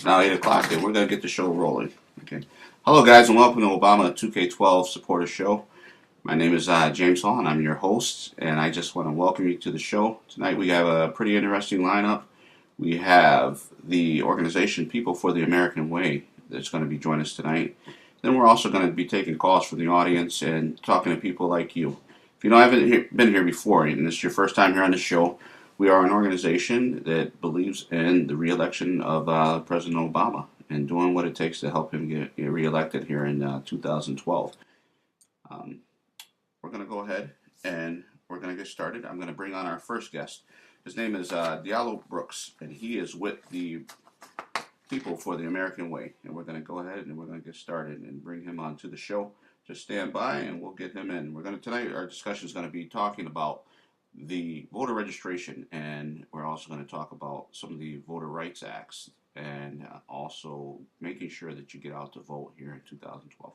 It's now 8 o'clock, and we're going to get the show rolling. Okay. Hello, guys, and welcome to Obama 2K12 Supporter Show. My name is James Hall, and I'm your host, and I just want to welcome you to the show. Tonight, we have a pretty interesting lineup. We have the organization People for the American Way that's going to be joining us tonight. Then we're also going to be taking calls from the audience and talking to people like you. If you haven't been here before, and this is your first time here on the show, we are an organization that believes in the reelection of President Obama and doing what it takes to help him get reelected here in 2012. Um, we're going to go ahead and we're going to get started. I'm going to bring on our first guest. His name is Diallo Brooks, and he is with the People for the American Way. And we're going to go ahead and we're going to get started and bring him onto the show. Just stand by and we'll get him in. We're going to tonight. Our discussion is going to be talking about the voter registration, and we're also going to talk about some of the voter rights acts, and also making sure that you get out to vote here in 2012.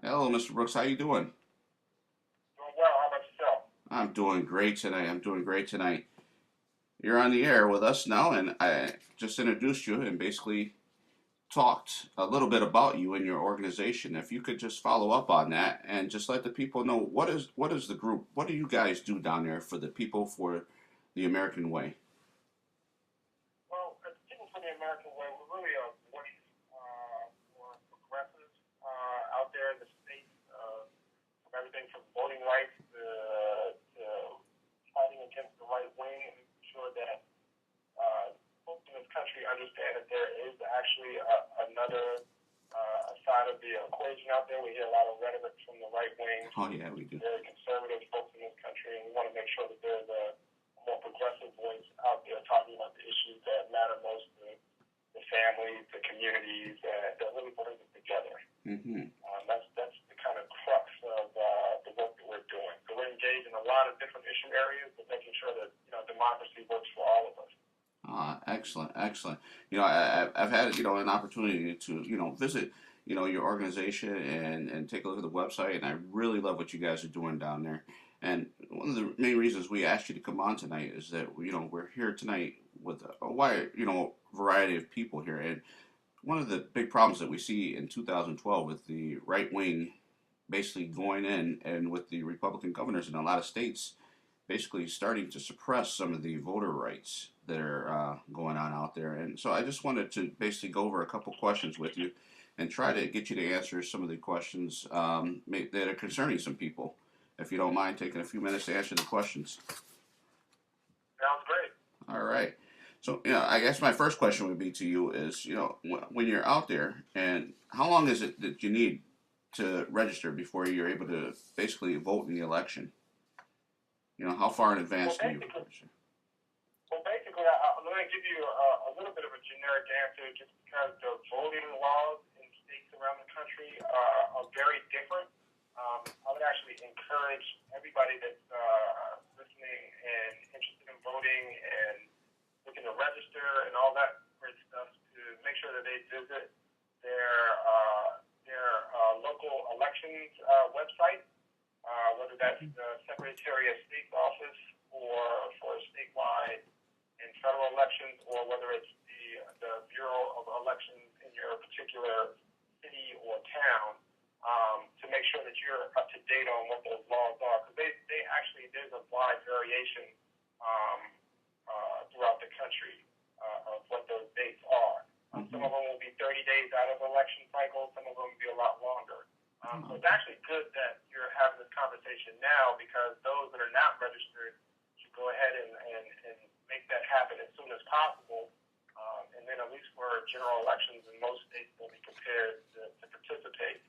Hello, Mr. Brooks. How you doing? Doing well. How about yourself? I'm doing great tonight. I'm doing great tonight. You're on the air with us now, and I just introduced you and basically talked a little bit about you and your organization. If you could just follow up on that and just let the people know what is the group? What do you guys do down there for the People for the American Way? Well, at the People for the American Way, we're really a voice for progressives out there in the state, from everything from voting rights to fighting against the right wing and making sure that folks in this country understand that there is actually another side of the equation out there. We hear a lot of rhetoric from the right wing, Oh yeah, we do. very conservative folks in this country, and we want to make sure that there's a more progressive voice out there talking about the issues that matter most to the families, the communities, that really brings us together. Mm-hmm. That's the kind of crux of the work that we're doing. So we're engaged in a lot of different issue areas, but making sure that democracy works for all of us. Excellent, excellent. I've had an opportunity to visit your organization and take a look at the website, and I really love what you guys are doing down there. And one of the main reasons we asked you to come on tonight is that we're here tonight with a wide variety of people here, and one of the big problems that we see in 2012 with the right wing basically going in, and with the Republican governors in a lot of states basically starting to suppress some of the voter rights that are going on out there. And so I just wanted to basically go over a couple questions with you and try to get you to answer some of the questions that are concerning some people. If you don't mind taking a few minutes to answer the questions. Sounds great. All right. So, I guess my first question would be to you is, when you're out there, and how long is it that you need to register before you're able to basically vote in the election? How far in advance Well, do you basically, register? let me give you a little bit of a generic answer just because the voting laws in states around the country are very different. I would actually encourage everybody that's listening and interested in voting and looking to register and all that great stuff to make sure that they visit their local elections website, whether that's the Secretary of State's office or for statewide and federal elections, or whether it's the Bureau of Elections in your particular city or town, to make sure that you're up to date on what those laws are. Because there's a wide variation throughout the country of what those dates are. Some of them will be 30 days out of election cycle, some of them will be a lot longer. So it's actually good that you're having this conversation now, because those that are not registered should go ahead and make that happen as soon as possible. And then at least for general elections in most states, they'll be prepared to participate.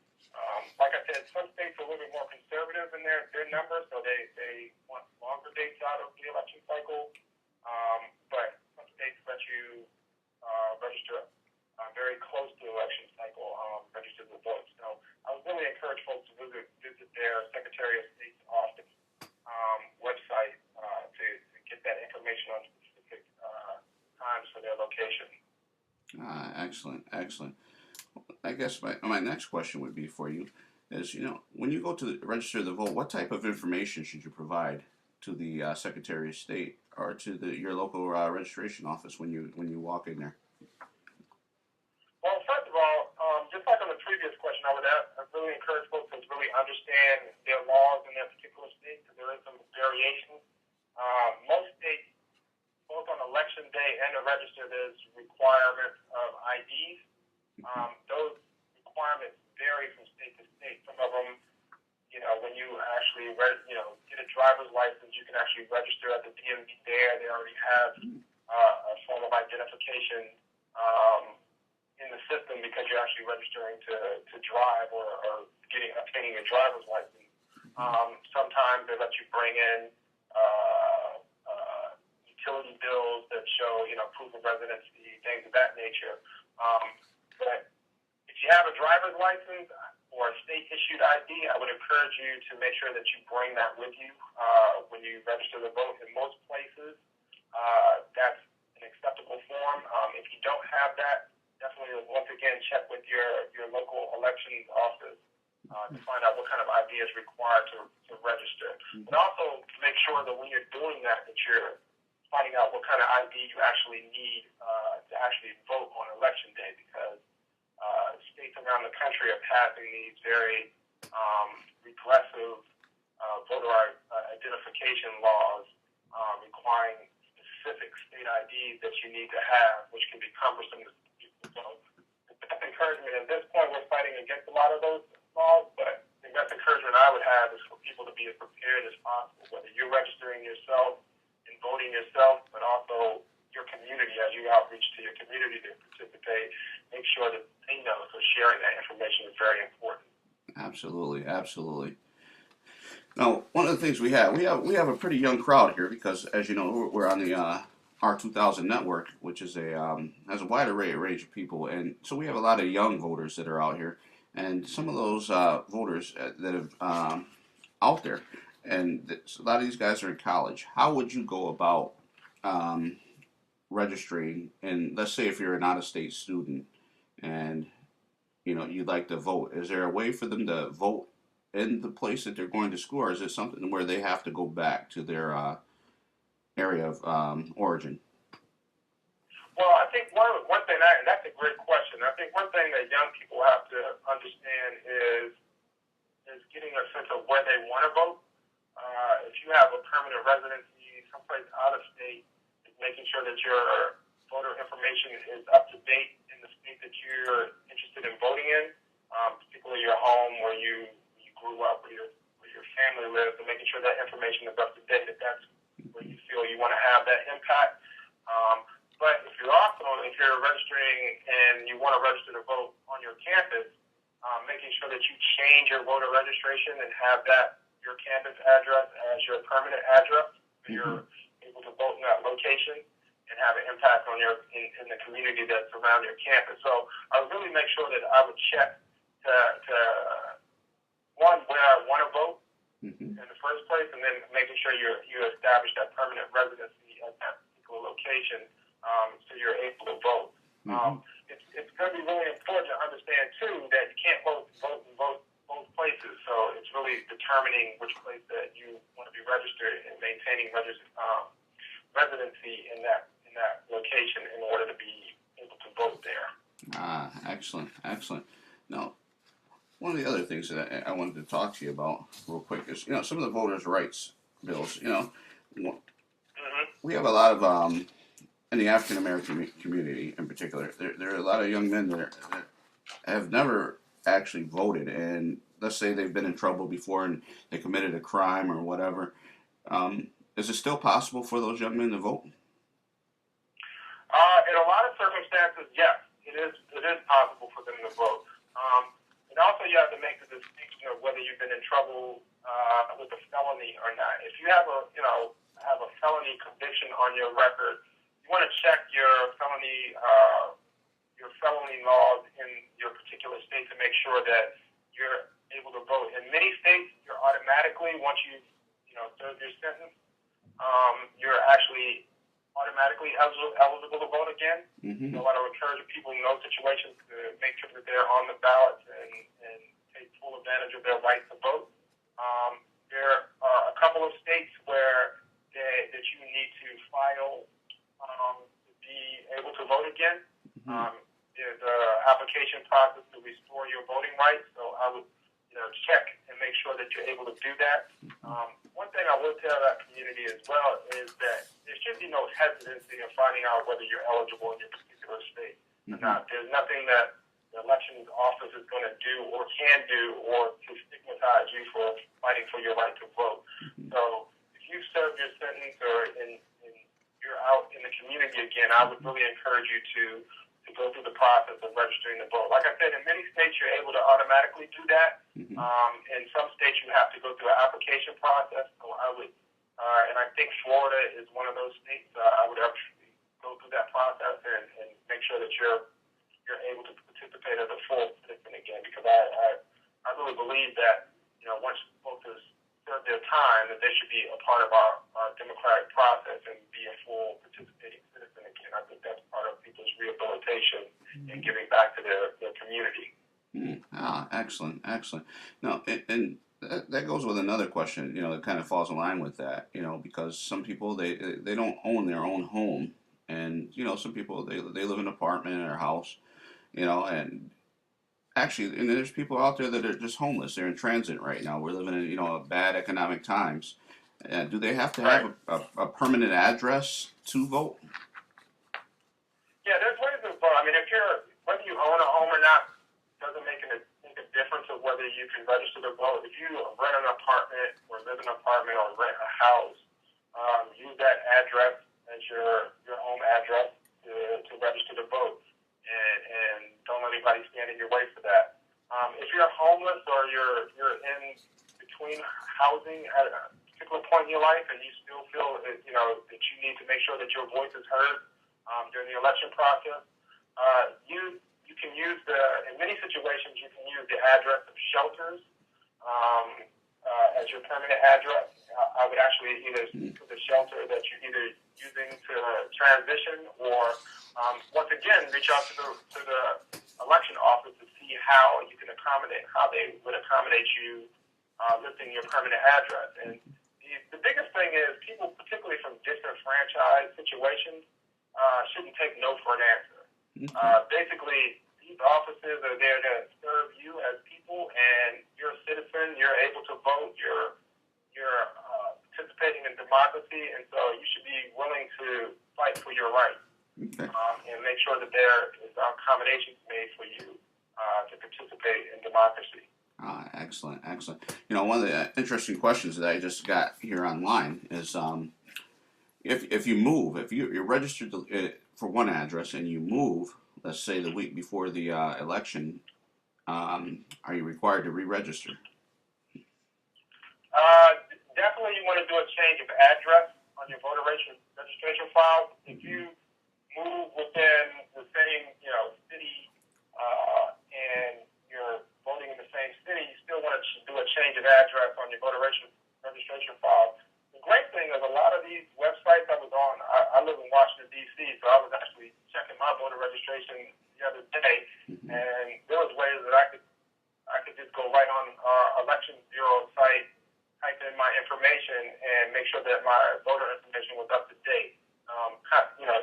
Like I said, some states are a little bit more conservative in their numbers, so they want longer dates out of the election cycle. But some states let you register very close to the election cycle, register to vote. So I would really encourage folks to visit their Secretary of State's office website to get that information on specific times for their location. Excellent, excellent. I guess my next question would be for you is, when you go to register the vote, what type of information should you provide to the Secretary of State or to your local registration office when you walk in there? Well, first of all, just like on the previous question, I really encourage folks to really understand their laws in their particular state because there is some variation. Most states, both on election day and to register, there's requirements of IDs. Those requirements vary from state to state. Some of them, when you actually, get a driver's license, you can actually register at the DMV there. They already have a form of identification in the system because you're actually registering to drive or obtaining a driver's license. Sometimes they let you bring in utility bills that show, proof of residency, things of that nature. But if you have a driver's license or a state-issued ID, I would encourage you to make sure that you bring that with you when you register the vote. In most places, that's an acceptable form. If you don't have that, definitely once again check with your local elections office to find out what kind of ID is required to register. But also make sure that when you're doing that, that you're finding out what kind of ID you actually need to actually vote on election day, because states around the country are passing these very regressive voter identification laws requiring specific state IDs that you need to have, which can be cumbersome to people. So the best encouragement at this point, we're fighting against a lot of those laws, but the best encouragement I would have is for people to be as prepared as possible, whether you're registering yourself and voting yourself, but also your community as you outreach to your community to participate. Make sure that they know. So sharing that information is very important. Absolutely, absolutely. Now, one of the things we have a pretty young crowd here because, as you know, we're on the R2000 network, which is has a wide array range of people, and so we have a lot of young voters that are out here, and some of those voters that have out there, and a lot of these guys are in college. How would you go about registering? And let's say if you're an out-of-state student, and you'd like to vote, is there a way for them to vote in the place that they're going to school, or is it something where they have to go back to their area of origin? Well, I think one thing, and that's a great question. I think one thing that young people have to understand is getting a sense of where they want to vote. If you have a permanent residency someplace out of state, making sure that your voter information is up to date in the state that you're interested in voting in, particularly your home where you grew up, where your family lives, and making sure that information is up to date, that's where you feel you want to have that impact. But if you're registering and you want to register to vote on your campus, making sure that you change your voter registration and have your campus address as your permanent address, so you're able to vote in that location and have an impact on in the community that's around your campus. So I would really make sure that I would check to one, where I want to vote in the first place, and then making sure you establish that permanent residency at that particular location, so you're able to vote. It's going to be really important to understand too that you can't vote in both places. So it's really determining which place that you want to be registered and maintaining residency in that location in order to be able to vote there. Excellent, excellent. Now, one of the other things that I wanted to talk to you about real quick is, some of the voters' rights bills. We have a lot of in the African American community in particular. There are a lot of young men that have never actually voted, and let's say they've been in trouble before and they committed a crime or whatever. Is it still possible for those young men to vote? In a lot of circumstances, yes, it is possible for them to vote. And also, you have to make the distinction of whether you've been in trouble with a felony or not. If you have a felony conviction on your record, you want to check your felony laws in your particular state to make sure that you're able to vote. In many states, you're automatically, once you serve your sentence, you're actually automatically eligible to vote again. Mm-hmm. So I want to encourage people in those situations to make sure that they're on the ballot and take full advantage of their right to vote. There are a couple of states where that you need to file to be able to vote again. Mm-hmm. There's an application process to restore your voting rights, so I would check and make sure that you're able to do that. One thing I will tell that community as well is that there should be no hesitancy in finding out whether you're eligible in your particular state or not. There's nothing that the elections office is going to do or can do or to stigmatize you for fighting for your right to vote. So if you serve your sentence or you're out in the community again, I would really encourage you to go through the process of registering to vote. Like I said, in many states you're able to automatically do that. In some states you have to go through an application process. So I would, and I think Florida is one of those states. I would actually go through that process and make sure that you're able to participate as a full citizen again. Because I really believe that once voters serve their time, that they should be a part of our democratic process and be a full participating citizen again. I think that's part of people's rehabilitation and giving back to their community. Excellent, excellent. No, and that goes with another question. That kind of falls in line with that. Because some people they don't own their own home, and some people they live in an apartment or house. And actually, and there's people out there that are just homeless. They're in transit right now. We're living in bad economic times. Do they have to have a permanent address to vote? Yeah, there's ways to vote. I mean, whether you own a home or not doesn't make a difference of whether you can register to vote. If you rent an apartment or live in an apartment or rent a house, use that address as your home address to register to vote, and don't let anybody stand in your way for that. If you're homeless or you're in between housing at a particular point in your life and you still feel that you need to make sure that your voice is heard during the election process, you can use in many situations you can use the address of shelters as your permanent address. I would actually either put the shelter that you're either using to transition or once again reach out to the election office to see how they would accommodate you listing your permanent address. And the biggest thing is people, particularly from disenfranchised situations, shouldn't take no for an answer. Basically, these offices are there to serve you as people, and you're a citizen. You're able to vote. You're participating in democracy, and so you should be willing to fight for your rights and make sure that there is accommodations made for you to participate in democracy. Excellent, excellent. One of the interesting questions that I just got here online is if you move, if you're registered for one address and you move, let's say the week before the election, are you required to re-register? Definitely you want to do a change of address on your voter registration file. If you move within the same city and you're voting in the same city, you still want to do a change of address on your voter registration file. The great thing is a lot of these websites I was on, I live in Washington, D.C., so I was actually checking my voter registration the other day, and there was ways that I could just go right on our election bureau site, type in my information, and make sure that my voter information was up to date.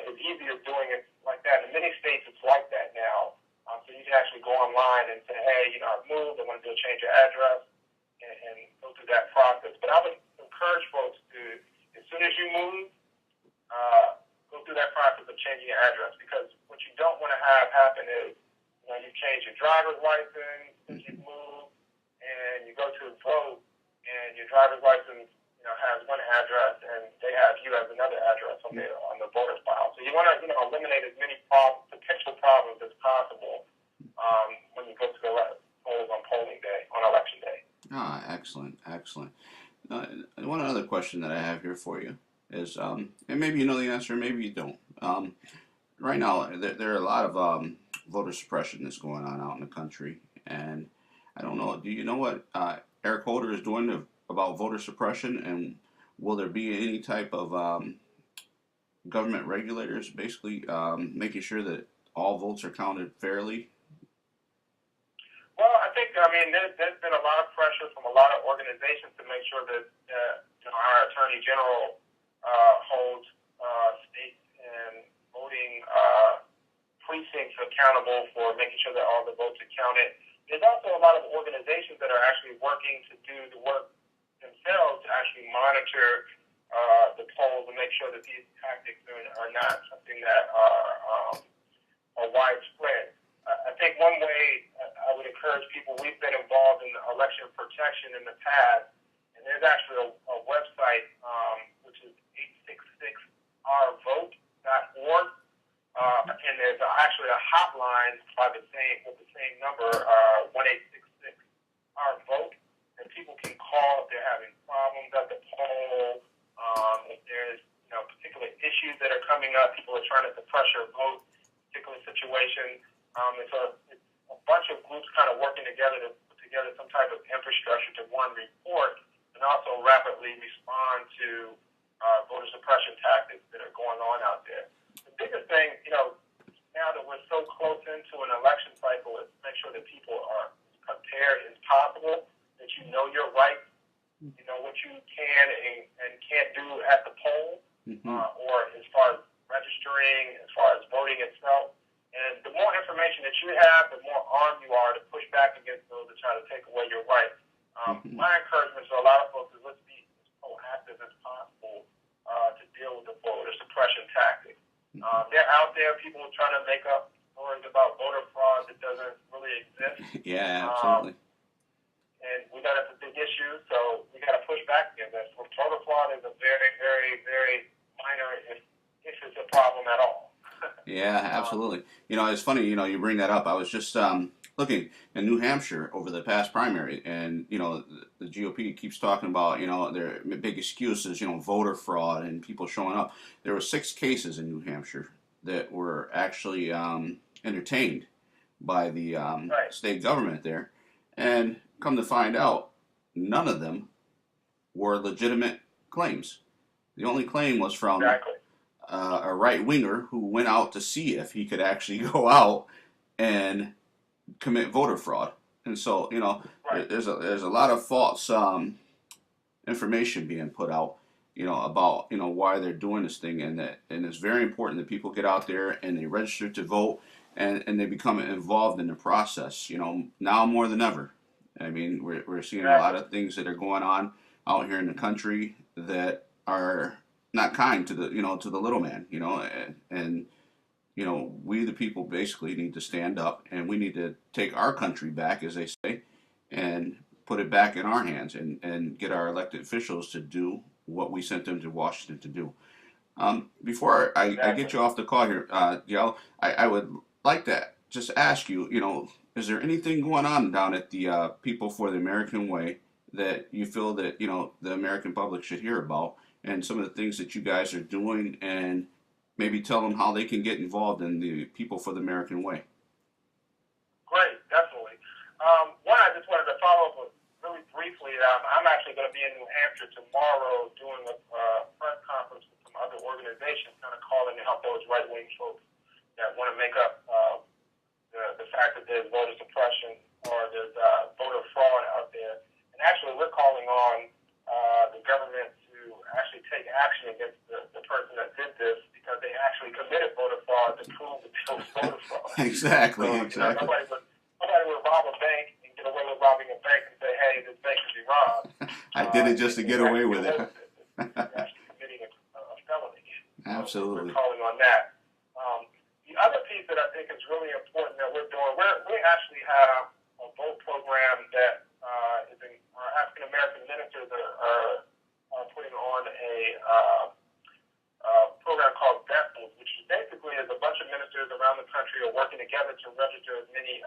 It's easier doing it like that. In many states, it's like that now. So you can actually go online and say, hey, I've moved, I want to do a change of address, and go through that process. But I would encourage folks to, as soon as you move, go through that process of changing your address, because what you don't want to have happen is, you change your driver's license since you've moved, and you go to vote, and your driver's license, has one address, and they have you as another address on the voter file. So you want to, eliminate as many potential problems as possible when you go to the polls on polling day, on election day. Excellent, excellent. One other question that I have here for you is, and maybe you know the answer, maybe you don't. Right now, there are a lot of voter suppression that's going on out in the country, and I don't know. Do you know what Eric Holder is doing about voter suppression, and will there be any type of government regulators basically making sure that all votes are counted fairly? Well, I mean, there's been a lot of pressure from a lot of organizations to make sure that our Attorney General holds states and voting precincts accountable for making sure that all the votes are counted. There's also a lot of organizations that are actually working to do the work themselves to actually monitor the polls and make sure that these tactics are not something that are widespread. I think one way I would encourage people, we've been involved in election protection in the past, and there's actually a website which is 866ourvote.org, and there's actually a hotline with the same number, 1-866-OUR-VOTE, and people can call if they're having problems at the poll, if there's particular issues that are coming up, people are trying to suppress your vote, particular situation. It's a bunch of groups kind of working together to put together some type of infrastructure to, one, report and also rapidly respond to voter suppression tactics that are going on out there. The biggest thing, now that we're so close into an election cycle, is make sure that people are prepared as possible, that you know your rights, you know what you can and can't do at the poll, or as far as registering, as far as voting itself. And the more information that you have, the more armed you are to push back against those that try to take away your rights. My encouragement to a lot of folks is let's be as proactive as possible to deal with the voter suppression tactics. They're out there, people are trying to make up stories about voter fraud that doesn't really exist. Yeah, absolutely. And that's a big issue, so we got to push back against that. So voter fraud is a very, very, very minor, if it's a problem at all. Yeah, absolutely. It's funny, you bring that up. I was just looking in New Hampshire over the past primary, and, the GOP keeps talking about, their big excuses, voter fraud and people showing up. There were 6 cases in New Hampshire that were actually entertained by the state government there. And come to find out, none of them were legitimate claims. The only claim was from a right winger who went out to see if he could actually go out and commit voter fraud. And so, there's a lot of false information being put out, about why they're doing this thing, and it's very important that people get out there and they register to vote and they become involved in the process. Now more than ever. I mean, we're seeing a lot of things that are going on out here in the country that are not kind to the to the little man, and we the people basically need to stand up, and we need to take our country back, as they say, and put it back in our hands, and get our elected officials to do what we sent them to Washington to do. Before I get you off the call here, Diallo, I would like to just ask you, is there anything going on down at the People for the American Way that you feel that the American public should hear about, and some of the things that you guys are doing, and maybe tell them how they can get involved in the People for the American Way? Great, definitely. One, I just wanted to follow up with really briefly. I'm actually going to be in New Hampshire tomorrow doing a press conference with some other organizations, kind of calling to help those right-wing folks that want to make up the fact that there's voter suppression or there's voter fraud out there. And actually, we're calling on the government to actually take action against the person that did this, because they actually committed voter fraud to prove that there was voter fraud. Exactly. So, nobody would rob a bank and get away with robbing a bank and say, hey, this bank should be robbed. I did it just to get away with it. Actually committing a felony. Absolutely. We're calling on that. The other piece that I think is really important that we're doing, we actually have a vote program that our African American ministers are putting on a program called VESTals, which basically is a bunch of ministers around the country are working together to register as many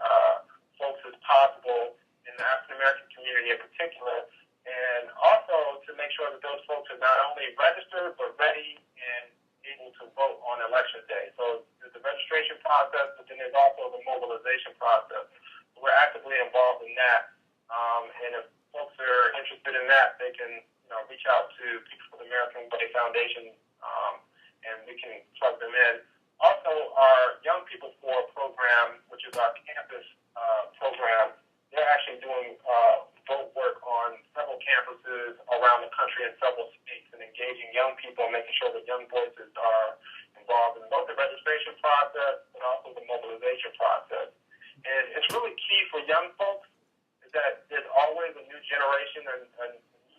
folks as possible in the African American community in particular, and also to make sure that those folks are not only registered but ready and able to vote on election day. So there's the registration process, but then there's also the mobilization process. We're actively involved in that, and if folks are interested in that, they can reach out to People for the American Way Foundation and we can plug them in. Also, our Young People for program, which is our campus program, they're actually doing vote work on several campuses around the country in several states and engaging young people and making sure that young voices are involved in both the registration process and also the mobilization process. And it's really key for young folks is that there's always a new generation and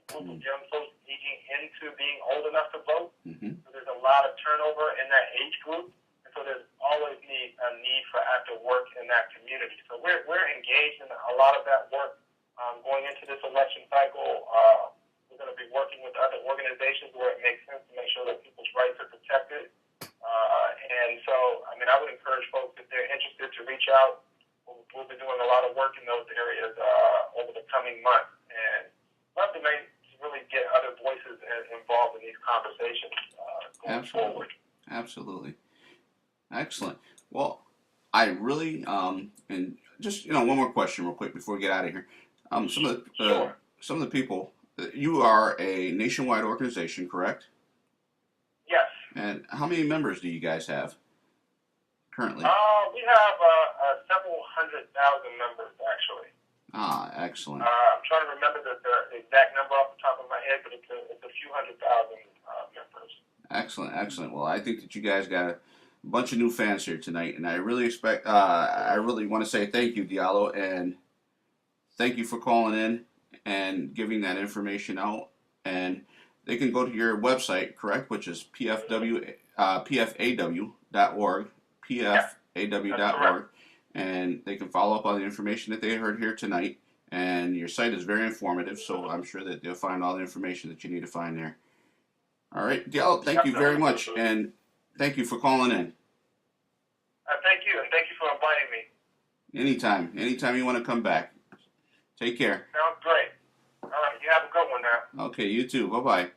group of young folks aging into being old enough to vote. Mm-hmm. So there's a lot of turnover in that age group. And so there's always a need for active work in that community. So we're engaged in a lot of that work going into this election cycle. We're going to be working with other organizations where it makes sense to make sure that people's rights are protected. And so, I mean, I would encourage folks, if they're interested, to reach out. We'll be doing a lot of work in those areas over the coming months. And love to really get other voices involved in these conversations going forward. Absolutely. Excellent. Well, I really, and just, one more question real quick before we get out of here. Sure. Some of the people, you are a nationwide organization, correct? Yes. And how many members do you guys have currently? We have several 100,000 members, actually. Ah, excellent. I'm trying to remember the exact number off the top of my head, but it's a few 100,000 members. Excellent, excellent. Well, I think that you guys got a bunch of new fans here tonight, and I really I really want to say thank you, Diallo, and thank you for calling in and giving that information out. And they can go to your website, correct, which is pfaw.org, pfaw.org, and they can follow up on the information that they heard here tonight. And your site is very informative, so I'm sure that they'll find all the information that you need to find there. All right, Diallo, thank you very much, and thank you for calling in. Thank you, and thank you for inviting me. Anytime you want to come back. Take care. Sounds great. All right, you have a good one now. Okay, you too. Bye-bye.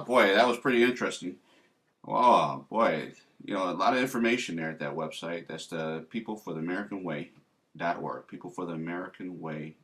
Boy, that was pretty interesting. Oh, boy. A lot of information there at that website. That's the peoplefortheamericanway.org. Peoplefortheamericanway.org.